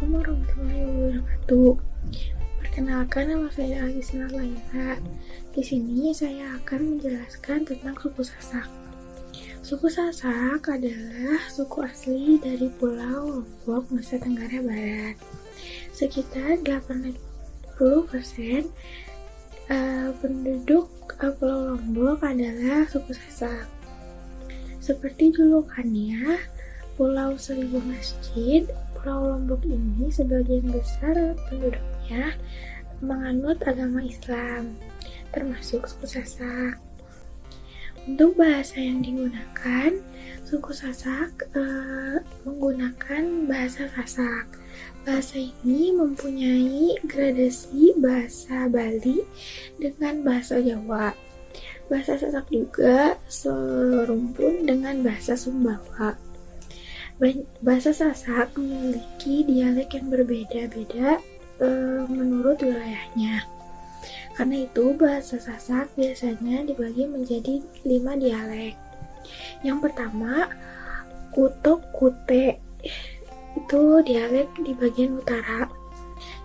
Assalamualaikum warahmatullahi wabarakatuh. Perkenalkan, nama saya Alisna Laila. Di sini saya akan menjelaskan tentang suku Sasak. Suku Sasak adalah suku asli dari Pulau Lombok, Nusa Tenggara Barat. Sekitar 80% penduduk Pulau Lombok adalah suku Sasak. Seperti julukannya, Pulau Seribu Masjid, Pulau Lombok ini sebagian besar penduduknya menganut agama Islam, termasuk suku Sasak. Untuk bahasa yang digunakan, suku Sasak menggunakan bahasa Sasak. Bahasa ini mempunyai gradasi bahasa Bali dengan bahasa Jawa. Bahasa Sasak juga serumpun dengan bahasa Sumbawa. Bahasa Sasak memiliki dialek yang berbeda-beda menurut wilayahnya. Karena itu, bahasa Sasak biasanya dibagi menjadi 5 dialek. Yang pertama, Kutok Kute, itu dialek di bagian utara.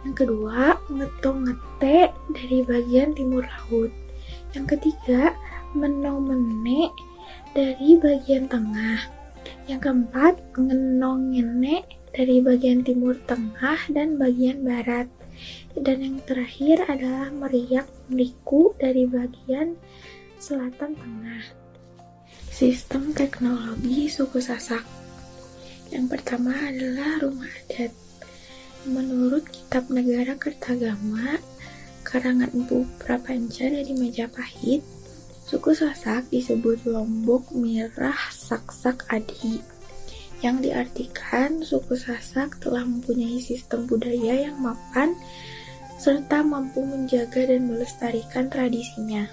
Yang kedua, Ngetong Ngete dari bagian timur laut. Yang ketiga, Menomene dari bagian tengah. Yang keempat, Ngenong Ngene dari bagian timur tengah dan bagian barat. Dan yang terakhir adalah Meriak Meriku dari bagian selatan tengah. Sistem teknologi suku Sasak. Yang pertama adalah rumah adat. Menurut Kitab Negara Kertagama karangan Empu Prapanca dari Majapahit, suku Sasak disebut Lombok Mirah Saksak Adi, yang diartikan suku Sasak telah mempunyai sistem budaya yang mapan serta mampu menjaga dan melestarikan tradisinya.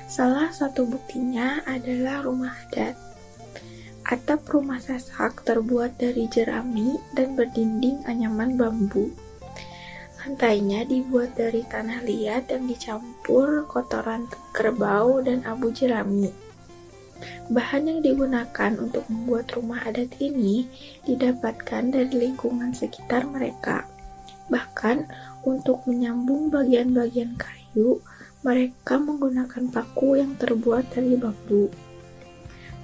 Salah satu buktinya adalah rumah adat. Atap rumah Sasak terbuat dari jerami dan berdinding anyaman bambu. Lantainya dibuat dari tanah liat yang dicampur kotoran kerbau dan abu jerami. Bahan yang digunakan untuk membuat rumah adat ini didapatkan dari lingkungan sekitar mereka. Bahkan untuk menyambung bagian-bagian kayu, mereka menggunakan paku yang terbuat dari bambu.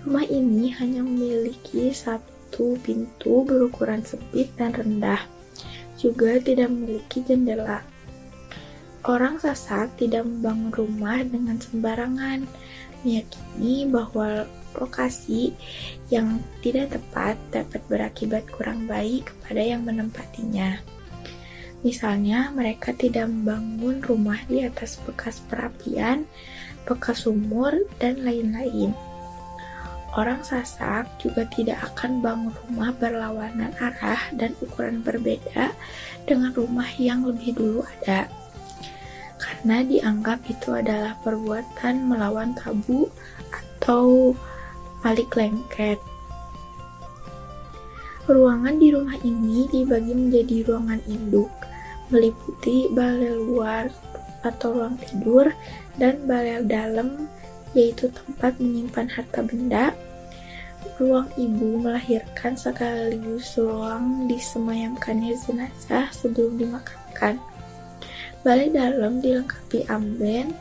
Rumah ini hanya memiliki satu pintu berukuran sempit dan rendah. Juga tidak memiliki jendela. Orang Sasak tidak membangun rumah dengan sembarangan, meyakini bahwa lokasi yang tidak tepat dapat berakibat kurang baik kepada yang menempatinya. Misalnya, mereka tidak membangun rumah di atas bekas perapian, bekas sumur, dan lain-lain. Orang Sasak juga tidak akan bangun rumah berlawanan arah dan ukuran berbeda dengan rumah yang lebih dulu ada, karena dianggap itu adalah perbuatan melawan tabu atau balik lengket. Ruangan di rumah ini dibagi menjadi ruangan induk, meliputi balai luar atau ruang tidur, dan balai dalam, yaitu tempat menyimpan harta benda, ruang ibu melahirkan sekaligus ruang disemayamkannya jenazah sebelum dimakamkan. Balai dalam dilengkapi amben,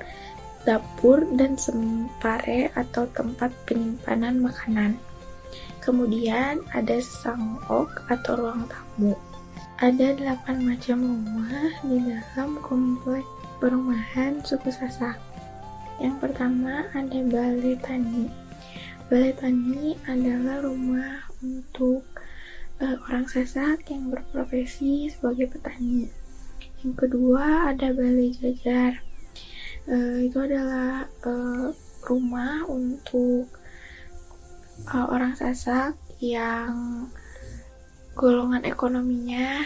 dapur, dan sempare atau tempat penyimpanan makanan. Kemudian ada sangok atau ruang tamu. Ada 8 macam rumah di dalam komplek perumahan suku Sasak. Yang pertama ada balai tani. Balai tani adalah rumah untuk orang Sasak yang berprofesi sebagai petani. Yang kedua ada balai jajar. Itu adalah rumah untuk orang Sasak yang golongan ekonominya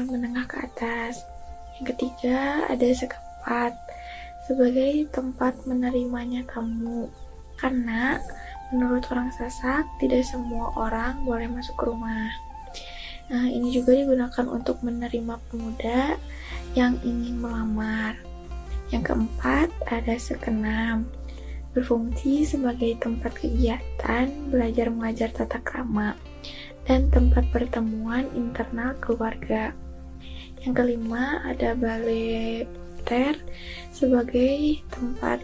menengah ke atas. Yang ketiga ada sekepat sebagai tempat menerimanya tamu, karena menurut orang Sasak tidak semua orang boleh masuk ke rumah. Ini juga digunakan untuk menerima pemuda yang ingin melamar. Yang keempat ada sekenam, berfungsi sebagai tempat kegiatan belajar mengajar tata krama dan tempat pertemuan internal keluarga. Yang kelima, ada balai ter sebagai tempat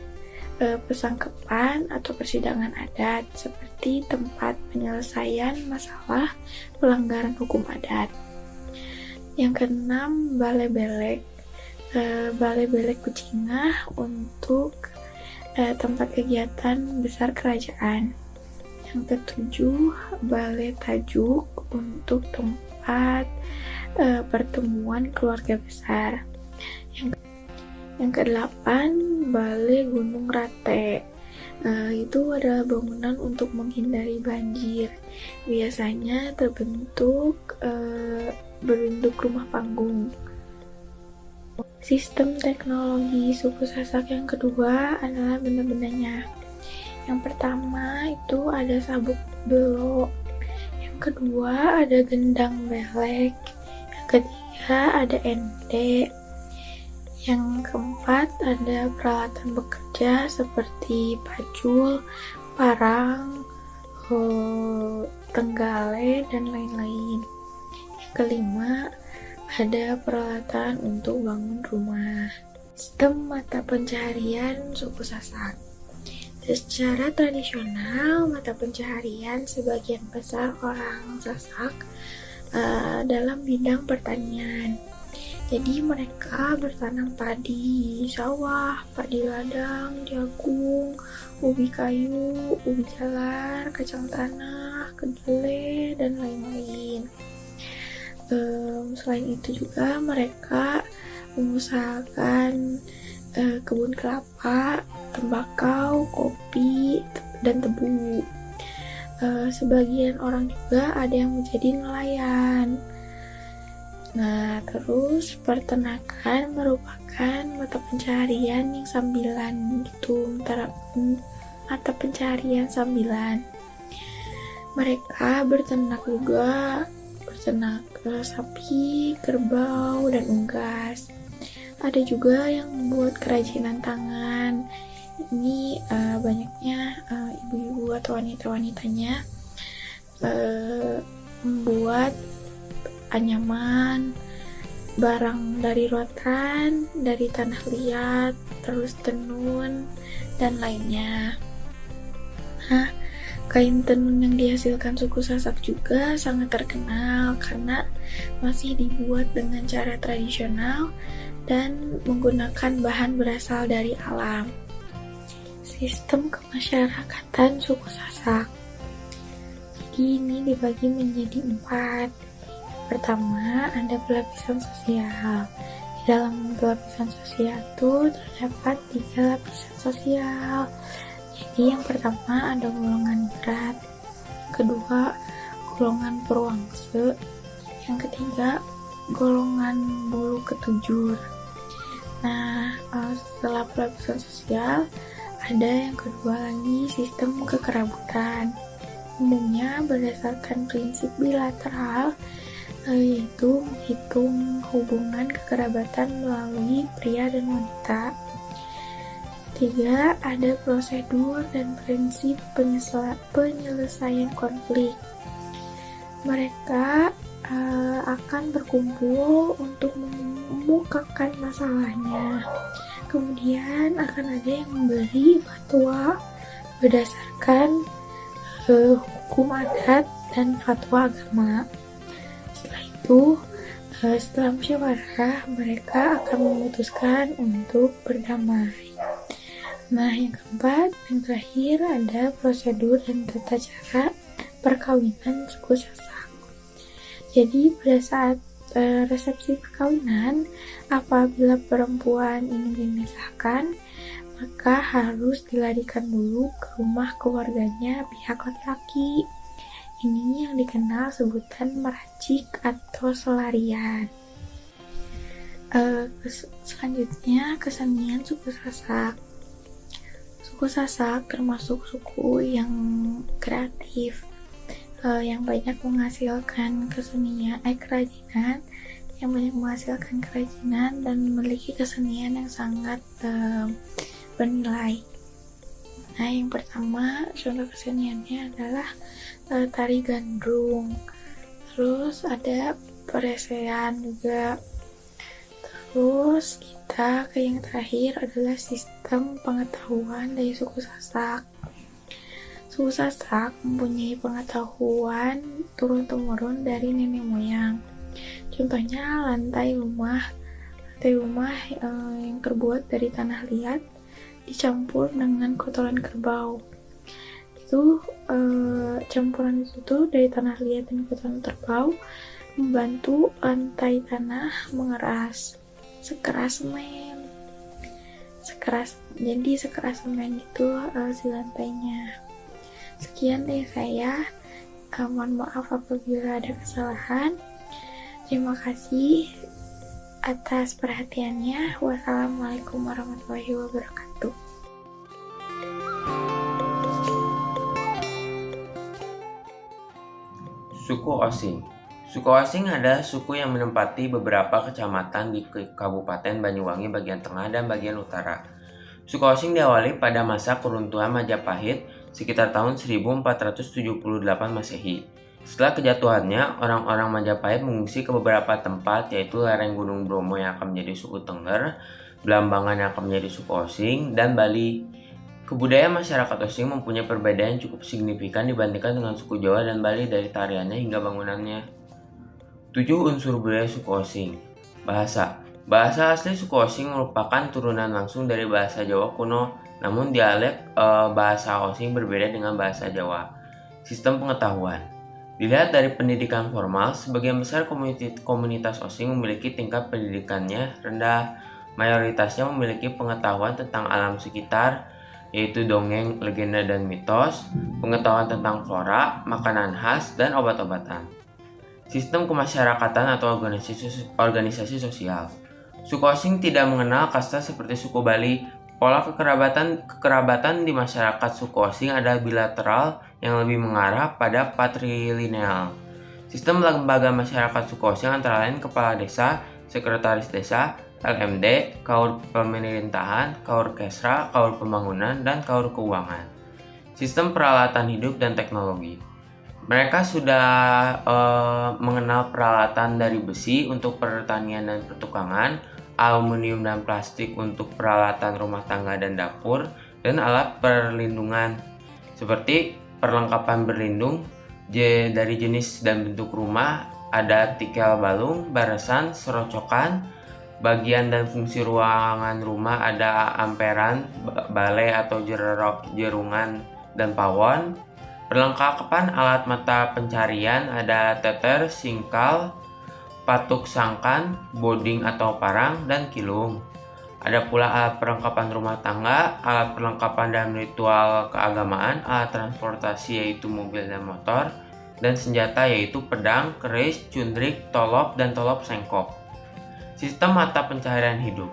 persangkapan atau persidangan adat, seperti tempat penyelesaian masalah pelanggaran hukum adat. Yang keenam, balai belek. Balai belek Kucingah untuk tempat kegiatan besar kerajaan. Yang ketujuh, balai tajuk untuk tempat pertemuan keluarga besar. Yang kedelapan, balai Gunung Rate. Itu adalah bangunan untuk menghindari banjir. Biasanya berbentuk rumah panggung. Sistem teknologi suku Sasak yang kedua adalah benda-bendanya. Yang pertama itu ada sabuk belo. Yang kedua ada gendang belek. Yang ketiga ada ente. Yang keempat ada peralatan bekerja seperti pacul, parang, tenggale, dan lain-lain. Yang kelima ada peralatan untuk bangun rumah. Sistem mata pencaharian suku Sasak. Secara tradisional, mata pencaharian sebagian besar orang Sasak dalam bidang pertanian. Jadi mereka bertanam padi, sawah, padi ladang, jagung, ubi kayu, ubi jalar, kacang tanah, kedelai, dan lain-lain. Selain itu juga mereka mengusahakan kebun kelapa, tembakau, kopi, dan tebu. Sebagian orang juga ada yang menjadi nelayan. Nah, terus peternakan merupakan mata pencaharian yang sambilan gitu, mata pencaharian sambilan. Mereka berternak juga, berternak sapi, kerbau, dan unggas. Ada juga yang membuat kerajinan tangan. Ini banyaknya ibu-ibu atau wanita-wanitanya membuat anyaman, barang dari rotan, dari tanah liat, terus tenun, dan lainnya. Nah, kain tenun yang dihasilkan suku Sasak juga sangat terkenal karena masih dibuat dengan cara tradisional dan menggunakan bahan berasal dari alam. Sistem kemasyarakatan suku Sasak. Jadi ini dibagi menjadi 4. Pertama, ada pelapisan sosial. Di dalam pelapisan sosial itu terdapat 3 lapisan sosial. Jadi yang pertama ada golongan berat, yang kedua golongan purwangse, yang ketiga golongan bulu ketujur. Nah, setelah pelapisan sosial ada yang kedua lagi, sistem kekerabutan. Umumnya berdasarkan prinsip bilateral, yaitu menghitung hubungan kekerabatan melalui pria dan wanita. 3. Ada prosedur dan prinsip penyelesaian konflik. Mereka akan berkumpul untuk mengemukakan masalahnya. Kemudian akan ada yang memberi fatwa berdasarkan hukum adat dan fatwa agama. Setelah musyawarah, mereka akan memutuskan untuk berdamai. Nah, yang keempat, yang terakhir ada prosedur dan tata cara perkawinan suku Sasak. Jadi pada saat resepsi perkawinan, apabila perempuan ingin dinikahkan, maka harus dilarikan dulu ke rumah keluarganya pihak laki-laki. Ini yang dikenal sebutan meracik atau selarian. Selanjutnya, kesenian suku Sasak. Suku Sasak termasuk suku yang kreatif, yang banyak menghasilkan kerajinan dan memiliki kesenian yang sangat bernilai. Nah, yang pertama contoh keseniannya adalah tari gandrung. Terus ada peresean juga. Terus kita ke yang terakhir adalah sistem pengetahuan dari suku Sasak. Suku Sasak mempunyai pengetahuan turun-temurun dari nenek moyang. Contohnya lantai rumah yang terbuat dari tanah liat dicampur dengan kotoran kerbau. Itu campuran itu dari tanah liat dan kotoran kerbau membantu lantai tanah mengeras sekeras semen. Jadi sekeras semen itu si lantainya. Sekian dari saya. Mohon maaf apabila ada kesalahan. Terima kasih atas perhatiannya. Wassalamualaikum warahmatullahi wabarakatuh. Suku Osing. Suku Osing adalah suku yang menempati beberapa kecamatan di Kabupaten Banyuwangi bagian tengah dan bagian utara. Suku Osing diawali pada masa keruntuhan Majapahit sekitar tahun 1478 Masehi. Setelah kejatuhannya, orang-orang Majapahit mengungsi ke beberapa tempat, yaitu lereng Gunung Bromo yang akan menjadi suku Tengger, Belambangan yang akan menjadi suku Osing, dan Bali. Kebudayaan masyarakat Osing mempunyai perbedaan yang cukup signifikan dibandingkan dengan suku Jawa dan Bali dari tariannya hingga bangunannya. 7 unsur budaya suku Osing. Bahasa. Bahasa asli suku Osing merupakan turunan langsung dari bahasa Jawa kuno, namun dialek bahasa Osing berbeda dengan bahasa Jawa. Sistem pengetahuan. Dilihat dari pendidikan formal, sebagian besar komunitas Osing memiliki tingkat pendidikannya rendah. Mayoritasnya memiliki pengetahuan tentang alam sekitar, yaitu dongeng, legenda, dan mitos, pengetahuan tentang flora, makanan khas, dan obat-obatan. Sistem kemasyarakatan atau organisasi sosial. Suku Osing tidak mengenal kasta seperti suku Bali. Pola kekerabatan di masyarakat suku Osing adalah bilateral yang lebih mengarah pada patrilineal. Sistem lembaga masyarakat suku Osing antara lain kepala desa, sekretaris desa, LMD, Kaur Pemerintahan, Kaur Kesra, Kaur Pembangunan, dan Kaur Keuangan. Sistem peralatan hidup dan teknologi. Mereka sudah mengenal peralatan dari besi untuk pertanian dan pertukangan, aluminium dan plastik untuk peralatan rumah tangga dan dapur, dan alat perlindungan seperti perlengkapan berlindung dari jenis dan bentuk rumah, ada tikel balung, barisan, serocokan. Bagian dan fungsi ruangan rumah ada amperan, balai atau jerungan, dan pawon. Perlengkapan alat mata pencarian ada teter, singkal, patuk sangkan, boding atau parang, dan kilung. Ada pula alat perlengkapan rumah tangga, alat perlengkapan dalam ritual keagamaan, alat transportasi yaitu mobil dan motor, dan senjata yaitu pedang, keris, cundrik, tolop, dan tolop sengkok. Sistem mata pencaharian hidup.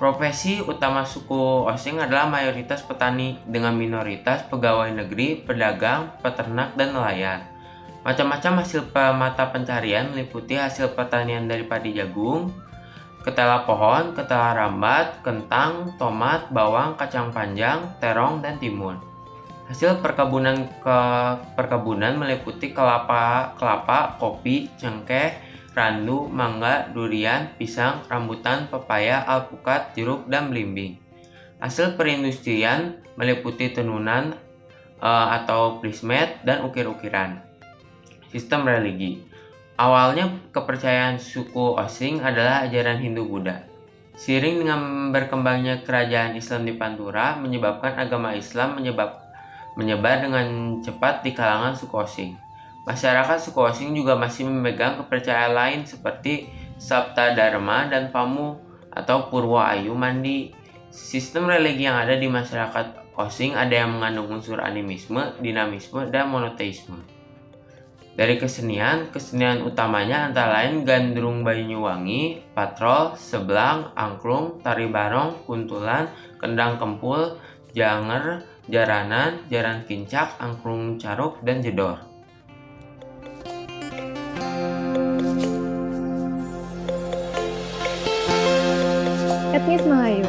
Profesi utama suku Osing adalah mayoritas petani dengan minoritas pegawai negeri, pedagang, peternak, dan nelayan. Macam-macam hasil mata pencarian meliputi hasil pertanian dari padi jagung, ketela pohon, ketela rambat, kentang, tomat, bawang, kacang panjang, terong, dan timun. Hasil perkebunan meliputi kelapa, kopi, cengkeh, randu, mangga, durian, pisang, rambutan, pepaya, alpukat, jeruk, dan belimbing. Hasil perindustrian meliputi tenunan atau plismet dan ukir-ukiran. Sistem religi. Awalnya kepercayaan suku Osing adalah ajaran Hindu-Buddha. Seiring dengan berkembangnya kerajaan Islam di Pantura menyebabkan agama Islam menyebar dengan cepat di kalangan suku Osing. Masyarakat suku Osing juga masih memegang kepercayaan lain seperti Sabta Dharma dan Pamu atau Purwa Ayu Mandi. Sistem religi yang ada di masyarakat Osing ada yang mengandung unsur animisme, dinamisme, dan monoteisme. Dari kesenian utamanya antara lain Gandrung Banyuwangi, Patrol, Seblang, Angklung, Tari Barong, Kuntulan, Kendang Kempul, Janger, Jaranan, Jaran Kincak, Angklung Caruk, dan Jedor. Etnis Melayu.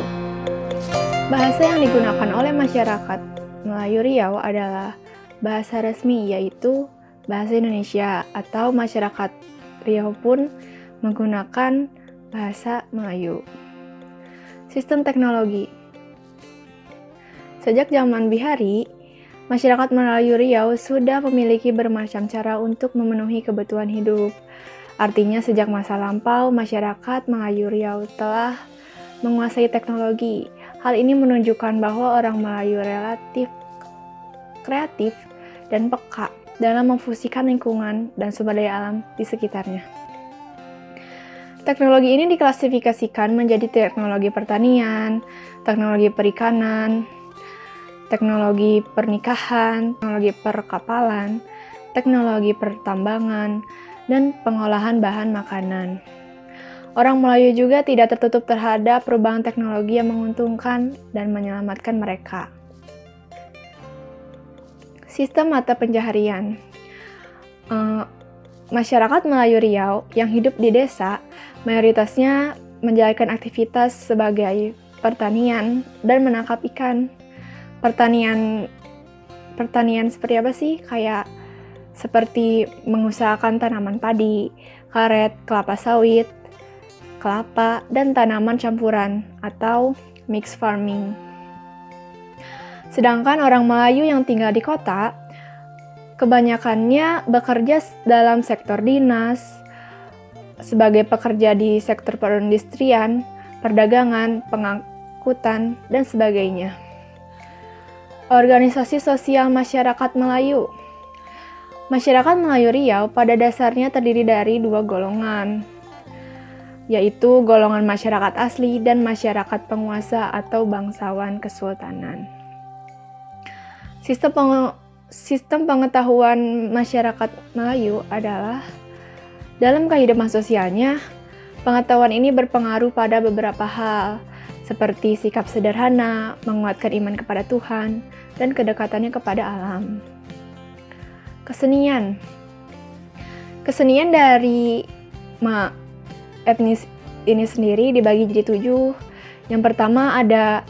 Bahasa yang digunakan oleh masyarakat Melayu Riau adalah bahasa resmi, yaitu bahasa Indonesia, atau masyarakat Riau pun menggunakan bahasa Melayu. Sistem teknologi. Sejak zaman Bihari, masyarakat Melayu Riau sudah memiliki bermacam cara untuk memenuhi kebutuhan hidup. Artinya sejak masa lampau, masyarakat Melayu Riau telah menguasai teknologi. Hal ini menunjukkan bahwa orang Melayu relatif kreatif dan peka dalam memfungsikan lingkungan dan sumber daya alam di sekitarnya. Teknologi ini diklasifikasikan menjadi teknologi pertanian, teknologi perikanan, teknologi pernikahan, teknologi perkapalan, teknologi pertambangan, dan pengolahan bahan makanan. Orang Melayu juga tidak tertutup terhadap perubahan teknologi yang menguntungkan dan menyelamatkan mereka. Sistem mata pencaharian. Masyarakat Melayu Riau yang hidup di desa mayoritasnya menjalankan aktivitas sebagai pertanian dan menangkap ikan. Pertanian seperti apa sih? Kayak seperti mengusahakan tanaman padi, karet, kelapa sawit, kelapa, dan tanaman campuran atau mixed farming. Sedangkan orang Melayu yang tinggal di kota, kebanyakannya bekerja dalam sektor dinas, sebagai pekerja di sektor perindustrian, perdagangan, pengangkutan, dan sebagainya. Organisasi sosial masyarakat Melayu. Masyarakat Melayu Riau pada dasarnya terdiri dari dua golongan, yaitu golongan masyarakat asli dan masyarakat penguasa atau bangsawan kesultanan. Sistem pengetahuan masyarakat Melayu adalah dalam kehidupan sosialnya, pengetahuan ini berpengaruh pada beberapa hal, seperti sikap sederhana, menguatkan iman kepada Tuhan, dan kedekatannya kepada alam. Kesenian. Kesenian dari etnis ini sendiri dibagi jadi 7. Yang pertama ada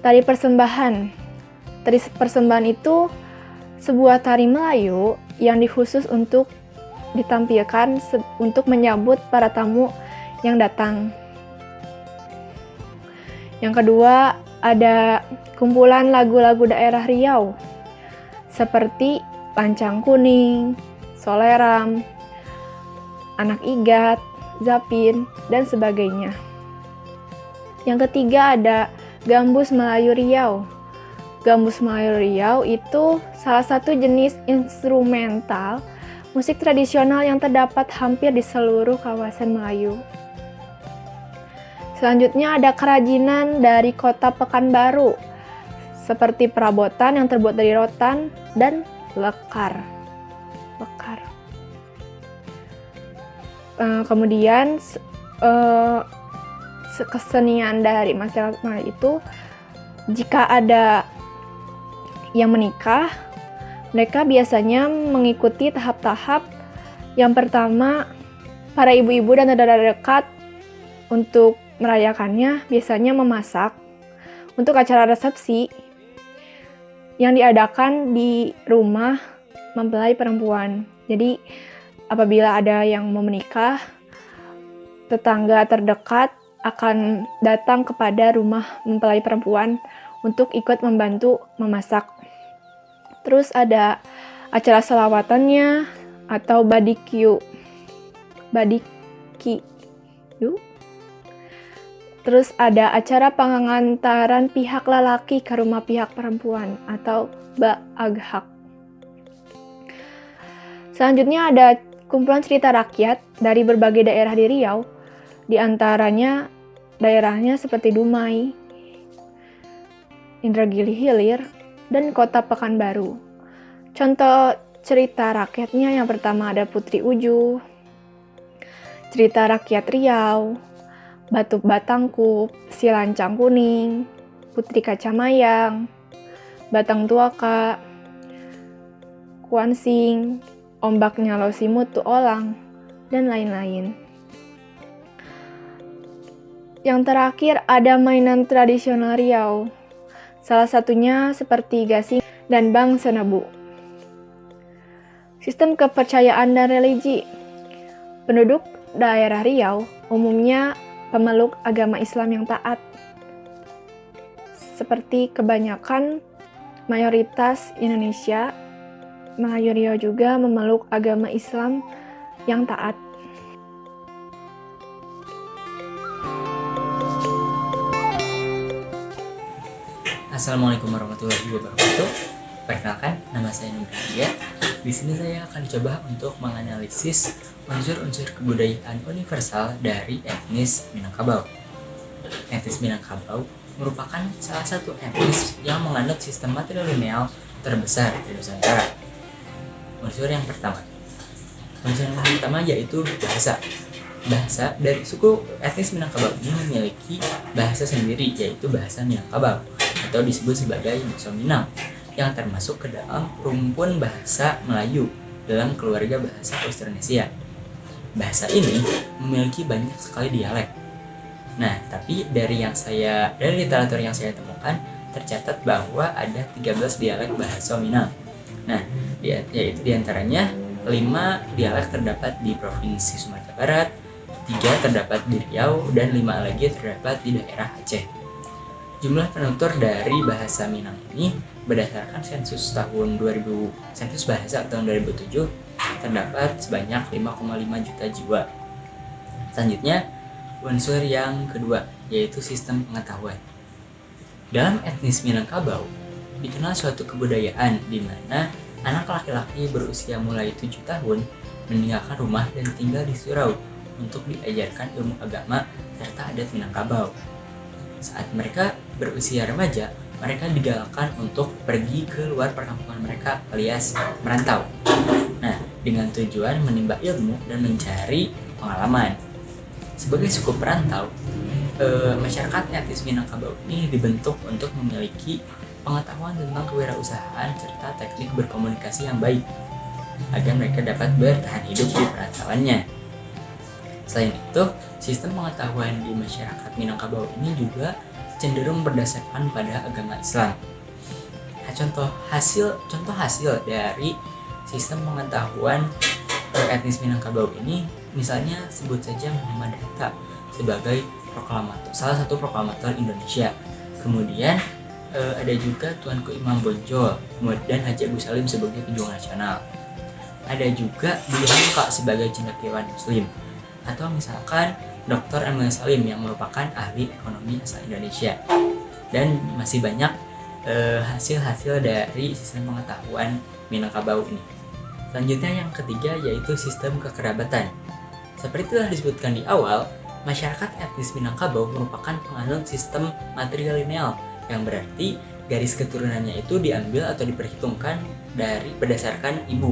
tari persembahan. Tari persembahan itu sebuah tari Melayu yang dikhusus untuk ditampilkan untuk menyambut para tamu yang datang. Yang kedua, ada kumpulan lagu-lagu daerah Riau seperti Lancang Kuning, Soleram, Anak Igat, Zapin, dan sebagainya. Yang ketiga ada Gambus Melayu Riau. Gambus Melayu Riau itu salah satu jenis instrumental musik tradisional yang terdapat hampir di seluruh kawasan Melayu. Selanjutnya ada kerajinan dari kota Pekanbaru, seperti perabotan yang terbuat dari rotan dan lekar. Kemudian kesenian dari masyarakat Melayu itu, jika ada yang menikah, mereka biasanya mengikuti tahap-tahap. Yang pertama, para ibu-ibu dan saudara dekat untuk merayakannya biasanya memasak untuk acara resepsi yang diadakan di rumah mempelai perempuan. Jadi, apabila ada yang mau menikah, tetangga terdekat akan datang kepada rumah mempelai perempuan untuk ikut membantu memasak. Terus ada acara selawatannya atau badikyu. Terus ada acara pengantaran pihak lelaki ke rumah pihak perempuan atau ba'aghak. Selanjutnya ada kumpulan cerita rakyat dari berbagai daerah di Riau, di antaranya daerahnya seperti Dumai, Indragiri Hilir, dan kota Pekanbaru. Contoh cerita rakyatnya yang pertama ada Putri Uju, cerita rakyat Riau, Batu Batangkup, Si Lancang Kuning, Putri Kacamayang, Batang Tuaka, Kuansing, Ombaknya Losimutu Olang, dan lain-lain. Yang terakhir ada mainan tradisional Riau. Salah satunya seperti gasing dan bang senebu. Sistem kepercayaan dan religi. Penduduk daerah Riau umumnya pemeluk agama Islam yang taat. Seperti kebanyakan mayoritas Indonesia, Melayu Riau juga memeluk agama Islam yang taat. Assalamualaikum warahmatullahi wabarakatuh. Perkenalkan, nama saya Nugradia. Di sini saya akan coba untuk menganalisis unsur-unsur kebudayaan universal dari etnis Minangkabau. Etnis Minangkabau merupakan salah satu etnis yang menganut sistem matrilineal terbesar di Nusantara. Unsur yang pertama yaitu bahasa. Bahasa dari suku etnis Minangkabau ini memiliki bahasa sendiri, yaitu bahasa Minangkabau atau disebut sebagai bahasa Minang, yang termasuk ke dalam rumpun bahasa Melayu dalam keluarga bahasa Austronesia. Bahasa ini memiliki banyak sekali dialek. Nah, tapi dari literatur yang saya temukan tercatat bahwa ada 13 dialek bahasa Minang. Nah, yaitu diantaranya 5 dialek terdapat di Provinsi Sumatera Barat, 3 terdapat di Riau, dan 5 lagi terdapat di daerah Aceh. Jumlah penutur dari bahasa Minang ini berdasarkan sensus bahasa tahun 2007 terdapat sebanyak 5,5 juta jiwa. Selanjutnya, unsur yang kedua yaitu sistem pengetahuan. Dalam etnis Minangkabau dikenal suatu kebudayaan di mana anak laki-laki berusia mulai 7 tahun meninggalkan rumah dan tinggal di surau untuk diajarkan ilmu agama serta adat Minangkabau. Saat mereka berusia remaja, mereka digalakkan untuk pergi ke luar perkampungan mereka alias merantau. Nah, dengan tujuan menimba ilmu dan mencari pengalaman. Sebagai suku perantau, masyarakat etnis Minangkabau ini dibentuk untuk memiliki pengetahuan tentang kewirausahaan serta teknik berkomunikasi yang baik agar mereka dapat bertahan hidup di perantauannya. Selain itu, sistem pengetahuan di masyarakat Minangkabau ini juga cenderung berdasarkan pada agama Islam. Nah, contoh hasil dari sistem pengetahuan etnis Minangkabau ini, misalnya sebut saja Muhammad Hatta sebagai salah satu proklamator Indonesia. Kemudian ada juga Tuanku Imam Bonjol, kemudian Haji Agus Salim sebagai pejuang nasional. Ada juga Buya Hamka sebagai cendekiawan Muslim. Atau misalkan Dr. Emil Salim yang merupakan ahli ekonomi asal Indonesia. Dan masih banyak hasil-hasil dari sistem pengetahuan Minangkabau ini. Selanjutnya yang ketiga yaitu sistem kekerabatan. Seperti telah disebutkan di awal, masyarakat etnis Minangkabau merupakan penganut sistem matrilineal, yang berarti garis keturunannya itu diambil atau diperhitungkan berdasarkan ibu,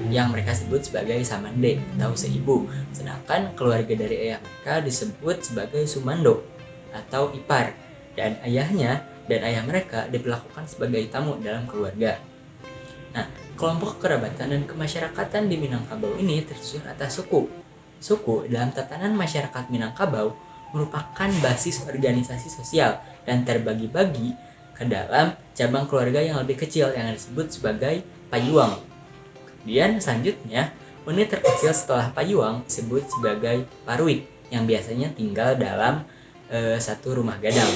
yang mereka sebut sebagai samande atau seibu, sedangkan keluarga dari ayah mereka disebut sebagai sumando atau ipar, dan ayah mereka diperlakukan sebagai tamu dalam keluarga. Nah, kelompok kekerabatan dan kemasyarakatan di Minangkabau ini tersusun atas suku. Suku dalam tatanan masyarakat Minangkabau merupakan basis organisasi sosial dan terbagi-bagi ke dalam cabang keluarga yang lebih kecil yang disebut sebagai payuang. Kemudian selanjutnya, unit terkecil setelah payuang disebut sebagai paruit yang biasanya tinggal dalam satu rumah gadang.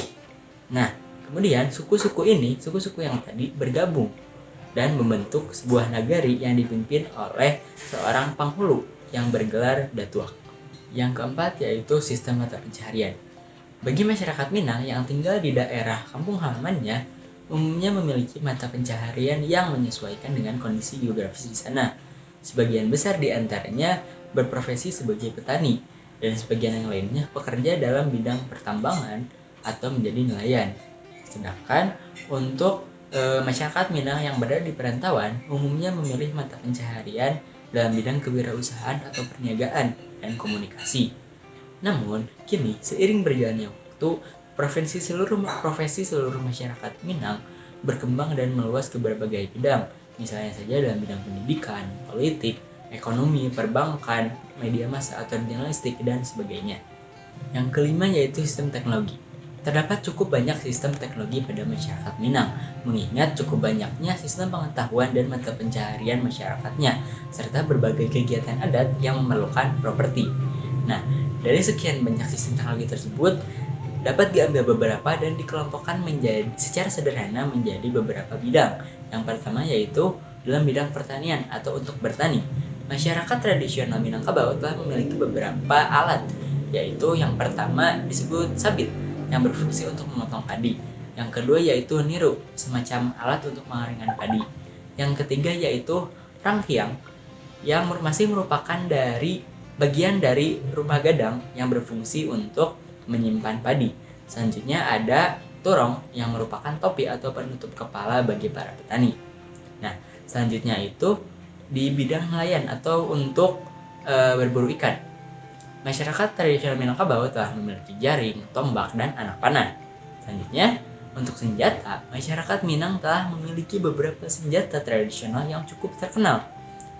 Nah, kemudian suku-suku yang tadi bergabung dan membentuk sebuah nagari yang dipimpin oleh seorang penghulu yang bergelar Datuak. Yang keempat yaitu sistem mata pencaharian. Bagi masyarakat Minang yang tinggal di daerah kampung halamannya, umumnya memiliki mata pencaharian yang menyesuaikan dengan kondisi geografis di sana. Sebagian besar di antaranya berprofesi sebagai petani, dan sebagian yang lainnya bekerja dalam bidang pertambangan atau menjadi nelayan. Sedangkan untuk masyarakat Minang yang berada di perantauan umumnya memilih mata pencaharian dalam bidang kewirausahaan atau perniagaan dan komunikasi. Namun, kini seiring berjalannya waktu, profesi seluruh masyarakat Minang berkembang dan meluas ke berbagai bidang, misalnya saja dalam bidang pendidikan, politik, ekonomi, perbankan, media massa atau jurnalistik, dan sebagainya. Yang kelima yaitu sistem teknologi. Terdapat cukup banyak sistem teknologi pada masyarakat Minang, mengingat cukup banyaknya sistem pengetahuan dan mata pencaharian masyarakatnya, serta berbagai kegiatan adat yang memerlukan properti. Nah, dari sekian banyak sistem teknologi tersebut, dapat diambil beberapa dan dikelompokkan menjadi secara sederhana menjadi beberapa bidang. Yang pertama yaitu dalam bidang pertanian atau untuk bertani. Masyarakat tradisional Minangkabau telah memiliki beberapa alat, yaitu yang pertama disebut sabit, yang berfungsi untuk memotong padi. Yang kedua yaitu niru, semacam alat untuk mengeringkan padi. Yang ketiga yaitu rangkiang, yang masih merupakan bagian dari rumah gadang yang berfungsi untuk menyimpan padi. Selanjutnya ada turong, yang merupakan topi atau penutup kepala bagi para petani. Nah, selanjutnya itu di bidang nelayan atau untuk berburu ikan. Masyarakat tradisional Minangkabau telah memiliki jaring, tombak, dan anak panah. Selanjutnya, untuk senjata, masyarakat Minang telah memiliki beberapa senjata tradisional yang cukup terkenal.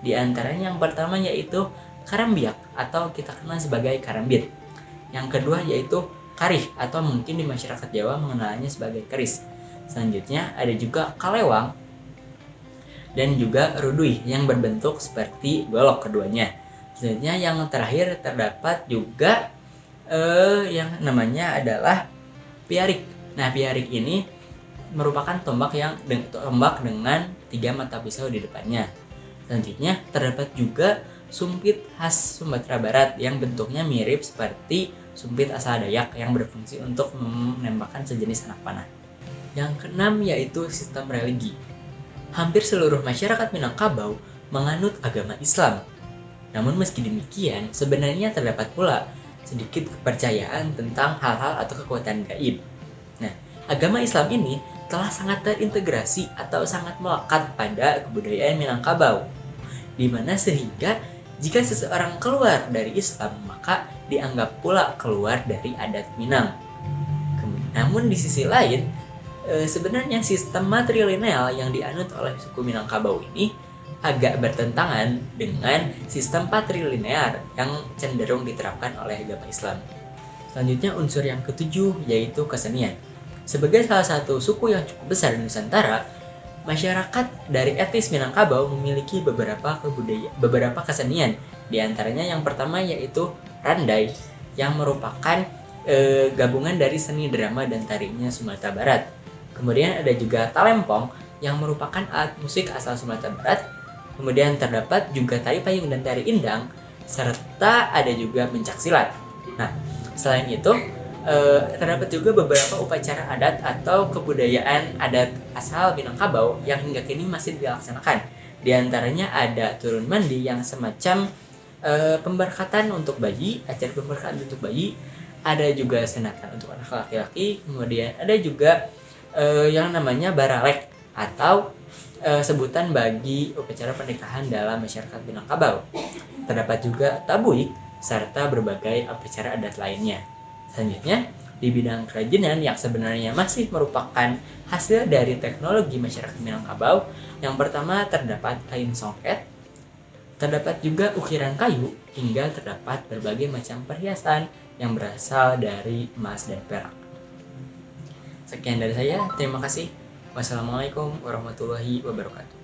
Di antaranya yang pertama yaitu karambiak atau kita kenal sebagai karambit. Yang kedua yaitu karih atau mungkin di masyarakat Jawa mengenalnya sebagai keris. Selanjutnya ada juga kalewang dan juga rudui yang berbentuk seperti golok keduanya. Selanjutnya yang terakhir terdapat juga yang namanya adalah piarik. Nah, piarik ini merupakan tombak dengan 3 mata pisau di depannya. Selanjutnya terdapat juga sumpit khas Sumatera Barat yang bentuknya mirip seperti sumpit asal Dayak yang berfungsi untuk menembakkan sejenis anak panah. Yang keenam yaitu sistem religi. Hampir seluruh masyarakat Minangkabau menganut agama Islam. Namun meski demikian, sebenarnya terdapat pula sedikit kepercayaan tentang hal-hal atau kekuatan gaib. Nah, agama Islam ini telah sangat terintegrasi atau sangat melekat pada kebudayaan Minangkabau, di mana sehingga jika seseorang keluar dari Islam, maka dianggap pula keluar dari adat Minang. Namun di sisi lain, sebenarnya sistem matrilineal yang dianut oleh suku Minangkabau ini agak bertentangan dengan sistem patrilinear yang cenderung diterapkan oleh agama Islam. Selanjutnya unsur yang ketujuh yaitu kesenian. Sebagai salah satu suku yang cukup besar di Nusantara, masyarakat dari etnis Minangkabau memiliki beberapa kesenian. Di antaranya yang pertama yaitu randai, yang merupakan gabungan dari seni drama dan tarinya Sumatera Barat. Kemudian ada juga talempong, yang merupakan alat musik asal Sumatera Barat. Kemudian terdapat juga tari payung dan tari indang, serta ada juga pencaksilat. Nah, selain itu terdapat juga beberapa upacara adat atau kebudayaan adat asal Minangkabau yang hingga kini masih dilaksanakan. Di antaranya ada turun mandi yang semacam pemberkatan untuk bayi, acara pemberkatan untuk bayi. Ada juga sunatan untuk anak laki-laki. Kemudian ada juga yang namanya baralek atau sebutan bagi upacara pernikahan dalam masyarakat Minangkabau. Terdapat juga tabuik serta berbagai upacara adat lainnya. Selanjutnya, di bidang kerajinan yang sebenarnya masih merupakan hasil dari teknologi masyarakat Minangkabau, yang pertama terdapat kain songket, terdapat juga ukiran kayu, hingga terdapat berbagai macam perhiasan yang berasal dari emas dan perak. Sekian dari saya, terima kasih. Wassalamualaikum warahmatullahi wabarakatuh.